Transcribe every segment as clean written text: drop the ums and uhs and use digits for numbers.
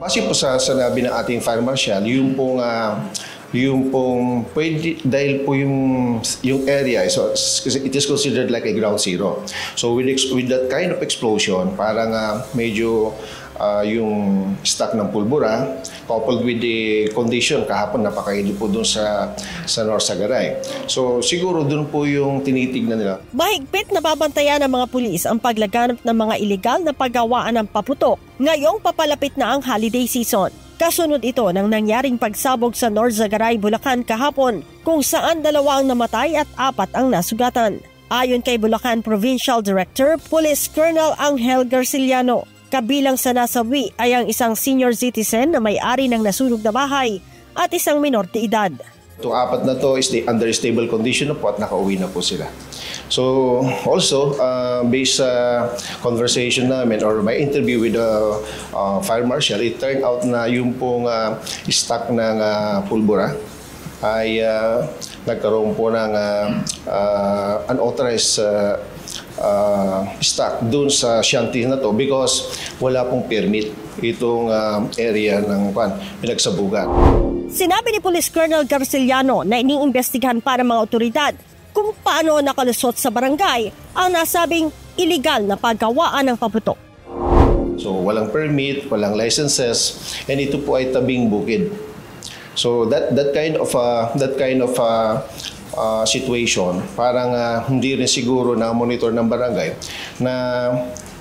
Kasi po sa sinabi ng ating fire marshal, yung pong pwede, dahil po yung area, so it is considered like a ground zero. So with that kind of explosion, parang medyo yung stock ng pulbura, coupled with the condition, kahapon napakainit po dun sa North Sagaray. So siguro dun po yung tinitignan nila. Mahigpit na babantayan ng mga pulis ang paglaganap ng mga iligal na paggawaan ng paputok ngayong papalapit na ang holiday season. Kasunod ito ng nangyaring pagsabog sa North Sagaray, Bulacan kahapon kung saan 2 ang namatay at 4 ang nasugatan. Ayon kay Bulacan Provincial Director, Police Colonel Angel Garciliano, kabilang sa nasawi ay ang isang senior citizen na may-ari ng nasunog na bahay at isang minor de edad. Itong 4 na to is under stable condition na po at nakauwi na po sila. So also, based sa conversation namin or my interview with the fire marshal, it turned out na yung pong stock ng pulbura ay nagkaroon po ng unauthorized stock dun sa shanty na to because wala pong permit itong area ng pinagsabugan. Sinabi ni Police Colonel Garciliano na iniimbestigahan pa ng mga otoridad kung paano nakalusot sa barangay ang nasabing iligal na paggawaan ng paputok. So walang permit, walang licenses, and ito po ay tabing bukid. So that kind of situation, parang hindi rin siguro na monitor ng barangay na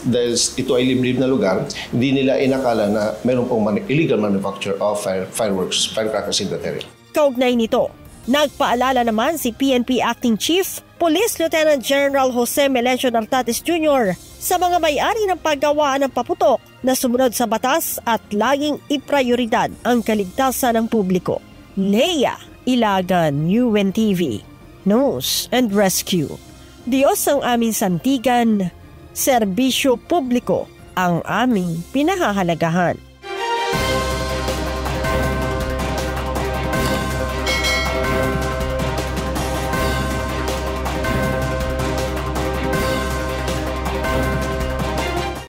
dahil ito ay liblib na lugar, hindi nila inakala na meron pong illegal manufacture of firecrackers in that area. Kaugnay nito, nagpaalala naman si PNP Acting Chief, Police Lieutenant General Jose Melencio Nartates Jr. sa mga may-ari ng paggawaan ng paputok na sumunod sa batas at laging iprioridad ang kaligtasan ng publiko. Leia Ilagan, UNTV, News and Rescue. Diyos ang aming sandigan, serbisyo publiko ang aming pinahahalagahan.